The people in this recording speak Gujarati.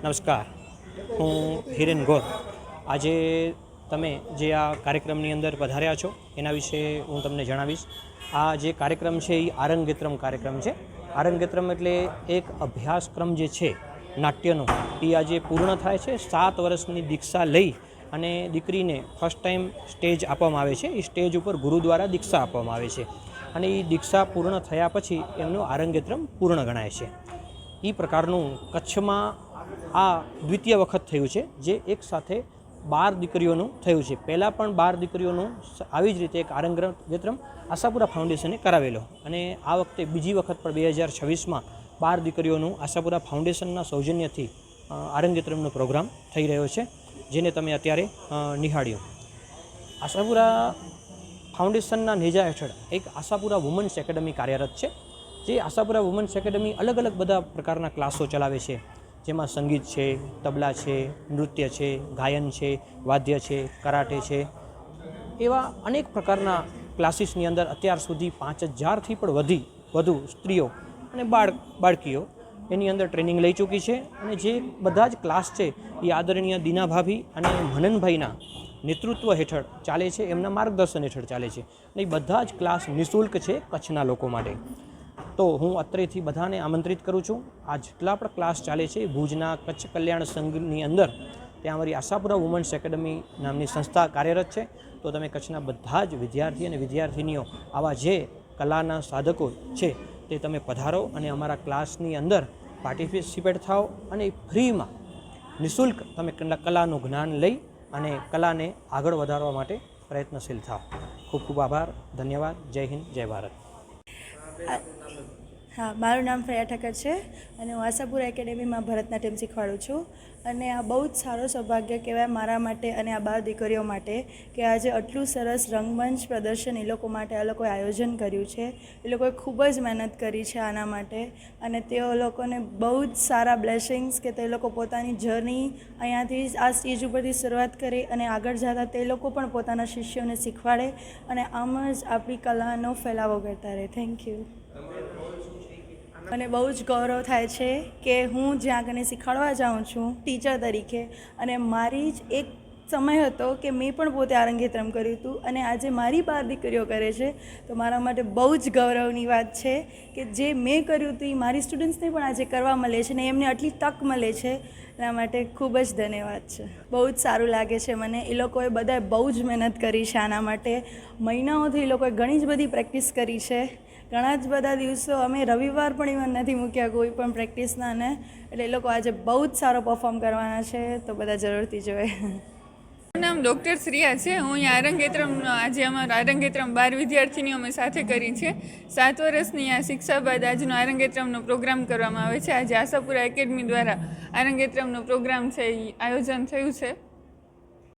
નમસ્કાર, હું હિરેન ગોર. આજે તમે જે આ કાર્યક્રમની અંદર પધાર્યા છો એના વિશે હું તમને જણાવીશ. આ જે કાર્યક્રમ છે એ આરંગેત્રમ કાર્યક્રમ છે. આરંગેત્રમ એટલે એક અભ્યાસક્રમ જે છે નાટ્યનો, એ આજે પૂર્ણ થાય છે. 7 વર્ષની દીક્ષા લઈ અને દીકરીને ફર્સ્ટ ટાઈમ સ્ટેજ આપવામાં આવે છે. એ સ્ટેજ ઉપર ગુરુ દ્વારા દીક્ષા આપવામાં આવે છે અને એ દીક્ષા પૂર્ણ થયા પછી એમનું આરંગેત્રમ પૂર્ણ ગણાય છે. એ પ્રકારનું કચ્છમાં આ દ્વિતીય વખત થયું છે જે એક સાથે 12 દીકરીઓનું થયું છે. પહેલાં પણ 12 દીકરીઓનું આવી જ રીતે એક આરંગેત્રમ આશાપુરા ફાઉન્ડેશને કરાવેલો અને આ વખતે બીજી વખત પણ 2026માં 12 દીકરીઓનું આશાપુરા ફાઉન્ડેશનના સૌજન્યથી આરંગેત્રમનો પ્રોગ્રામ થઈ રહ્યો છે, જેને તમે અત્યારે નિહાળ્યો. આશાપુરા ફાઉન્ડેશનના નેજા હેઠળ એક આશાપુરા વુમન્સ એકેડમી કાર્યરત છે. જે આશાપુરા વુમન્સ એકેડમી અલગ અલગ બધા પ્રકારના ક્લાસો ચલાવે છે, જેમાં સંગીત છે, તબલા છે, નૃત્ય છે, ગાયન છે, વાદ્ય છે, કરાટે છે. એવા અનેક પ્રકારના ક્લાસીસની અંદર અત્યાર સુધી 5000થી પણ વધુ સ્ત્રીઓ અને બાળકીઓ એની અંદર ટ્રેનિંગ લઈ ચૂકી છે. અને જે બધા જ ક્લાસ છે એ આદરણીય દીના ભાભી અને મનનભાઈના નેતૃત્વ હેઠળ ચાલે છે, એમના માર્ગદર્શન હેઠળ ચાલે છે. અને એ બધા જ ક્લાસ નિઃશુલ્ક છે કચ્છના લોકો માટે. તો હું અત્રેથી બધાને આમંત્રિત કરું છું. આ જેટલા પણ ક્લાસ ચાલે છે ભુજના કચ્છ કલ્યાણ સંઘની અંદર, ત્યાં અમારી આશાપુરા વુમન્સ એકેડમી નામની સંસ્થા કાર્યરત છે. તો તમે કચ્છના બધા જ વિદ્યાર્થી અને વિદ્યાર્થીનીઓ, આવા જે કલાના સાધકો છે તે તમે પધારો અને અમારા ક્લાસની અંદર પાર્ટિસિપેટ થાઓ અને ફ્રીમાં નિઃશુલ્ક તમે કલાનું જ્ઞાન લઈ અને કલાને આગળ વધારવા માટે પ્રયત્નશીલ થાઓ. ખૂબ ખૂબ આભાર, ધન્યવાદ. જય હિન્દ, જય ભારત. હા, મારું નામ ફ્રેયા ઠક્કર છે અને હું આશાપુરા એકેડેમીમાં ભરતનાટ્યમ શીખવાડું છું. અને આ બહુ જ સારો સૌભાગ્ય કહેવાય મારા માટે અને આ 12 દીકરીઓ માટે કે આજે આટલું સરસ રંગમંચ પ્રદર્શન એ લોકો માટે આ લોકોએ આયોજન કર્યું છે. એ લોકોએ ખૂબ જ મહેનત કરી છે આના માટે અને તેઓ લોકોને બહુ જ સારા બ્લેસિંગ્સ કે તે લોકો પોતાની જર્ની અહીંયાથી આ સ્ટેજ ઉપરથી શરૂઆત કરી અને આગળ જતા તે લોકો પણ પોતાના શિષ્યોને શીખવાડે અને આમ જ આપણી કલાનો ફેલાવો કરતા રહે. Thank you. મને બહુ જ ગૌરવ થાય છે કે હું જ્યાં આગળ શીખવાડવા જાઉં છું ટીચર તરીકે, અને મારી જ એક સમય હતો કે મેં પણ પોતે આરંગેત્રમ કર્યું હતું અને આજે મારી 12 દીકરીઓ કરે છે. તો મારા માટે બહુ જ ગૌરવની વાત છે કે જે મેં કર્યું હતું એ મારી સ્ટુડન્ટ્સને પણ આજે કરવા મળે છે ને એમને આટલી તક મળે છે. એના માટે ખૂબ જ ધન્યવાદ છે. બહુ જ સારું લાગે છે મને. એ લોકોએ બધાએ બહુ જ મહેનત કરી છે આના માટે. મહિનાઓથી એ લોકોએ ઘણી જ બધી પ્રેક્ટિસ કરી છે. ઘણા જ બધા દિવસો અમે રવિવાર પણ ઇવન નથી મૂક્યા કોઈ પણ પ્રેક્ટિસના, ને એટલે એ લોકો આજે બહુ જ સારો પરફોર્મ કરવાના છે. તો બધા જરૂરથી જોવે. મારું નામ ડૉક્ટર શ્રીયા છે. હું અહીંયા આજે અમારા આરંગેત્રમ 12 વિદ્યાર્થીનીઓ અમે સાથે કરી છે. 7 વર્ષની આ શિક્ષા બાદ આજનો આરંગેત્રમનો પ્રોગ્રામ કરવામાં આવે છે. આજે આશાપુરા એકેડમી દ્વારા આરંગેત્રમનો પ્રોગ્રામ છે એ આયોજન થયું છે.